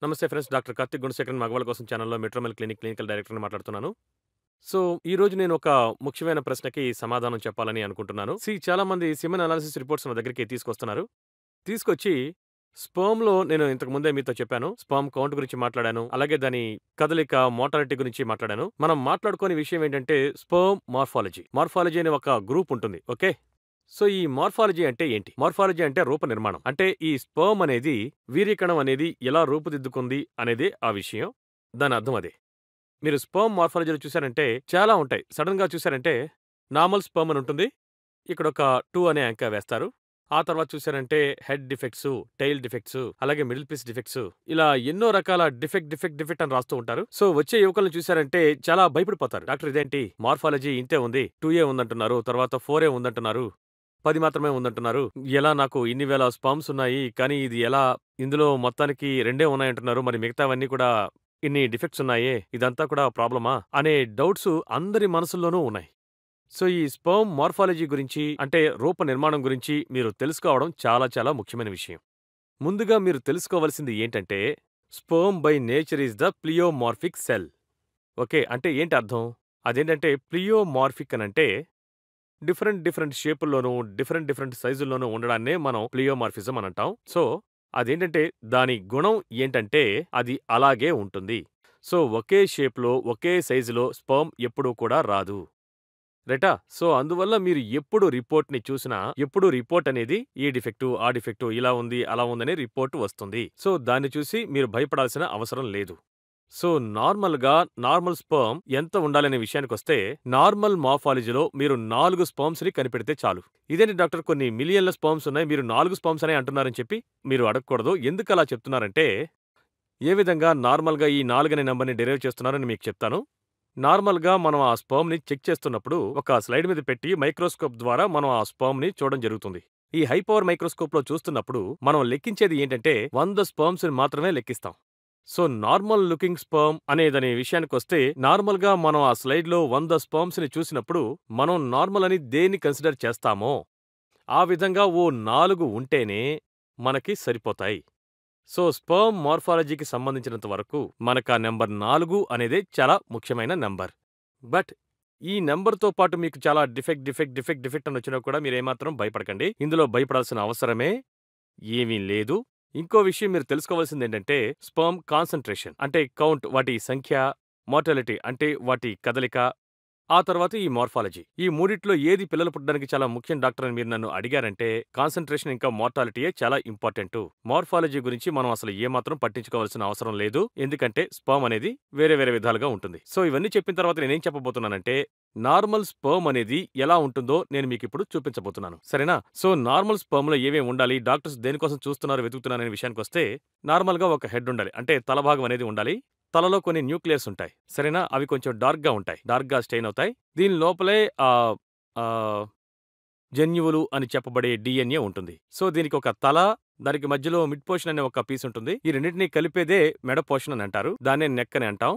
నమస్తే friends. Doctor Karthik Gunasekaran మగవాళ్ళ కోసం ఛానల్‌లో మెట్రోమెల్ క్లినిక్ క్లినికల్ డైరెక్టర్‌ని మాట్లాడుతున్నాను. సో, ఈరోజు నేను ఒక ముఖ్యమైన ప్రశ్నకి సమాధానం చెప్పాలని అనుకుంటున్నాను. చాలామంది సెమెన్ అనాలిసిస్ రిపోర్ట్స్ నా దగ్గరికి తీసుకొస్తున్నారు. తీసుకొచ్చి స్పెర్మ్‌లో నేను ఇంతకు ముందే మీతో చెప్పాను. స్పెర్మ్ కౌంట్ గురించి మాట్లాడాను. అలాగే దాని కదలిక, మోటాలిటీ గురించి మాట్లాడాను. మనం మాట్లాడుకోని విషయం ఏంటంటే స్పెర్మ్ మార్ఫాలజీ. మార్ఫాలజీ అనే ఒక గ్రూప్ ఉంటుంది. ఓకే. సో, ఈ మార్ఫాలజీ అంటే ఏంటి? మార్ఫాలజీ అంటే రూప నిర్మాణం. అంటే ఈ స్పెర్మ్ అనేది వీర్యకణం అనేది ఎలా రూపుదిద్దుకుంది అనేదే ఆ విషయం. దాని అర్థం అదే. మీరు స్పెర్మ్ మార్ఫాలజీలో చూసారంటే చాలా ఉంటాయి. సడెన్‌గా చూసారంటే నార్మల్ స్పెర్మ్ అని ఉంటుంది. ఇక్కడొక 2 అనే యాంకర్ వేస్తారు. ఆ తర్వాత చూసారంటే హెడ్ డిఫెక్ట్స్, టెయిల్ డిఫెక్ట్స్, అలాగే మిడిల్ పీస్ డిఫెక్ట్స్ ఇలా ఎన్నో రకాల డిఫెక్ట్ అని రాస్తూ ఉంటారు. సో, వచ్చే యువకులను చూసారంటే చాలా భయపడిపోతారు. డాక్టర్ ఇదేంటి మార్ఫాలజీ ఇంతే ఉంది. 2A ఉందంటున్నారు. తర్వాత 4A ఉందంటున్నారు. 10 మాత్రమే ఉందంటున్నారు. ఎలా నాకు ఇన్ని వేల స్పెర్మ్స్ ఉన్నాయి. కానీ ఇది ఎలా ఇందులో మొత్తానికి 2 ఉన్నాయంటున్నారు. మరి మిగతావన్నీ కూడా ఇన్ని డిఫెక్ట్స్ ఉన్నాయే. ఇదంతా కూడా ప్రాబ్లమా? అనే డౌట్స్ అందరి మనసుల్లోనూ ఉన్నాయి. సో, ఈ స్పెర్మ్ మార్ఫాలజీ గురించి అంటే రూప నిర్మాణం గురించి మీరు తెలుసుకోవడం చాలా చాలా ముఖ్యమైన విషయం. ముందుగా మీరు తెలుసుకోవాల్సింది ఏంటంటే sperm by nature is the pleomorphic cell. Okay. అంటే ఏంటి అర్థం? అదేంటంటే ప్లియోమార్ఫిక్ అనంటే డిఫరెంట్ షేపుల్లోనూ, డిఫరెంట్ సైజుల్లోనూ ఉండడాన్నే మనం ప్లియోమార్ఫిజం అని అంటాం. సో, అదేంటంటే దాని గుణం ఏంటంటే అది అలాగే ఉంటుంది. సో, ఒకే షేప్‌లో, ఒకే సైజులో స్పెర్మ్ ఎప్పుడూ కూడా రాదు. రైటా? సో, అందువల్ల మీరు ఎప్పుడు రిపోర్ట్‌ని చూసినా, ఎప్పుడు రిపోర్ట్ అనేది ఈ డిఫెక్టు, ఆ డిఫెక్టు, ఇలా ఉంది, అలా ఉందనే రిపోర్ట్ వస్తుంది. సో, దాన్ని చూసి మీరు భయపడాల్సిన అవసరం లేదు. సో, నార్మల్ స్పెర్మ్ ఎంత ఉండాలనే విషయానికొస్తే, నార్మల్ మార్ఫాలజీలో మీరు 4 స్పెర్మ్స్‌ని కనిపెడితే చాలు. ఇదేంటి డాక్టర్ కొన్ని మిలియన్ల స్పెర్మ్స్ ఉన్నాయి. మీరు 4 స్పెర్మ్స్ అనే అంటున్నారని చెప్పి మీరు అడగకూడదు. ఎందుకలా చెప్తున్నారంటే, ఏ విధంగా నార్మల్‌గా ఈ 4 అనే నంబర్‌ని డెరైవ్ చేస్తున్నారని మీకు చెప్తాను. నార్మల్‌గా మనం ఆ స్పెర్మ్‌ని చెక్ చేస్తున్నప్పుడు ఒక స్లైడ్ మీద పెట్టి మైక్రోస్కోప్ ద్వారా మనం ఆ స్పెర్మ్‌ని చూడడం జరుగుతుంది. ఈ హై పవర్ మైక్రోస్కోప్‌లో చూస్తున్నప్పుడు మనం లెక్కించేది ఏంటంటే 100 స్పెర్మ్స్‌ని మాత్రమే లెక్కిస్తాం. సో, నార్మల్ లుకింగ్ స్పెర్మ్ అనేదనే విషయానికొస్తే నార్మల్‌గా మనం ఆ స్లైడ్‌లో 100 స్పెర్మ్స్‌ని చూసినప్పుడు మనం నార్మల్ అని దేన్ని కన్సిడర్ చేస్తామో ఆ విధంగా ఓ 4 ఉంటేనే మనకి సరిపోతాయి. సో, స్పెర్మ్ మార్ఫాలజీకి సంబంధించినంత వరకు మనకా నంబర్ 4 అనేదే చాలా ముఖ్యమైన నంబర్. బట్ ఈ నంబర్‌తో పాటు మీకు చాలా డిఫెక్ట్ అని వచ్చినా కూడా మీరేమాత్రం భయపడకండి. ఇందులో భయపడాల్సిన అవసరమే ఏమీ లేదు. ఇంకో విషయం మీరు తెలుసుకోవాల్సిందేంటంటే స్పెర్మ్ కాన్సంట్రేషన్ అంటే కౌంట్ వాటి సంఖ్య, మోర్టాలిటీ అంటే వాటి కదలిక, ఆ తర్వాత ఈ మార్ఫాలజీ. ఈ మూడిట్లో ఏది పిల్లలు పుట్టడానికి చాలా ముఖ్యం డాక్టర్ అని మీరు నన్ను అడిగారంటే కాన్సంట్రేషన్ ఇంకా మోర్టాలిటీయే చాలా ఇంపార్టెంటు. మార్ఫాలజీ గురించి మనం అసలు ఏమాత్రం పట్టించుకోవాల్సిన అవసరం లేదు. ఎందుకంటే స్పెర్మ్ అనేది వేరే విధాలుగా ఉంటుంది. సో, ఇవన్నీ చెప్పిన తర్వాత నేనేం చెప్పబోతున్నానంటే నార్మల్ స్పెర్మ్ అనేది ఎలా ఉంటుందో నేను మీకిప్పుడు చూపించబోతున్నాను. సరేనా? సో, నార్మల్ స్పెర్మ్‌లో ఏమేమి ఉండాలి? డాక్టర్స్ దేనికోసం చూస్తున్నారు, వెతుకుతున్నారు అనే విషయానికొస్తే నార్మల్‌గా ఒక హెడ్ ఉండాలి. అంటే తల భాగం అనేది ఉండాలి. తలలో కొన్ని న్యూక్లియస్ ఉంటాయి. సరేనా? అవి కొంచెం డార్క్‌గా ఉంటాయి. డార్క్‌గా స్టెయిన్ అవుతాయి. దీని లోపలే ఆహ్, ఆహ్, జన్యువులు అని చెప్పబడే డీఎన్ఏ ఉంటుంది. సో, దీనికొక తల, దానికి మధ్యలో మిడ్ పోర్షన్ అనే ఒక పీస్ ఉంటుంది. ఈ రెండిటిని కలిపేదే మెడ పోర్షన్ అని అంటారు. దాన్నే నెక్ అని అంటాం.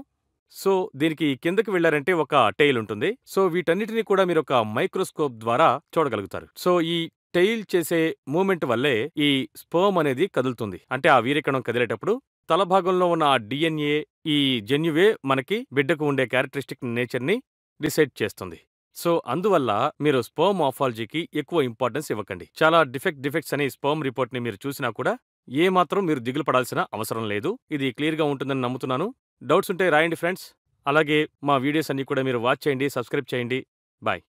సో, దీనికి కిందకి వెళ్లారంటే ఒక టెయిల్ ఉంటుంది. సో, వీటన్నిటిని కూడా మీరొక మైక్రోస్కోప్ ద్వారా చూడగలుగుతారు. సో, ఈ టెయిల్ చేసే మూవ్‌మెంట్ వల్లే ఈ స్పెర్మ్ అనేది కదులుతుంది. అంటే ఆ వీర్యకణం కదిలేటప్పుడు తల భాగంలో ఉన్న ఆ డీఎన్ఏ ఈ జన్యువే మనకి బిడ్డకు ఉండే క్యారెక్టరిస్టిక్ నేచర్‌ని డిసైడ్ చేస్తుంది. సో, అందువల్ల మీరు స్పెర్మ్ మార్ఫాలజీకి ఎక్కువ ఇంపార్టెన్స్ ఇవ్వకండి. చాలా డిఫెక్ట్స్ అని స్పెర్మ్ రిపోర్ట్‌ని మీరు చూసినా కూడా ఏమాత్రం మీరు దిగులు పడాల్సిన అవసరం లేదు. ఇది క్లియర్‌గా ఉంటుందని నమ్ముతున్నాను. డౌట్స్ ఉంటే రాయండి ఫ్రెండ్స్. అలాగే మా వీడియోస్ అన్నీ కూడా మీరు వాచ్ చేయండి, సబ్స్క్రైబ్ చేయండి. బాయ్.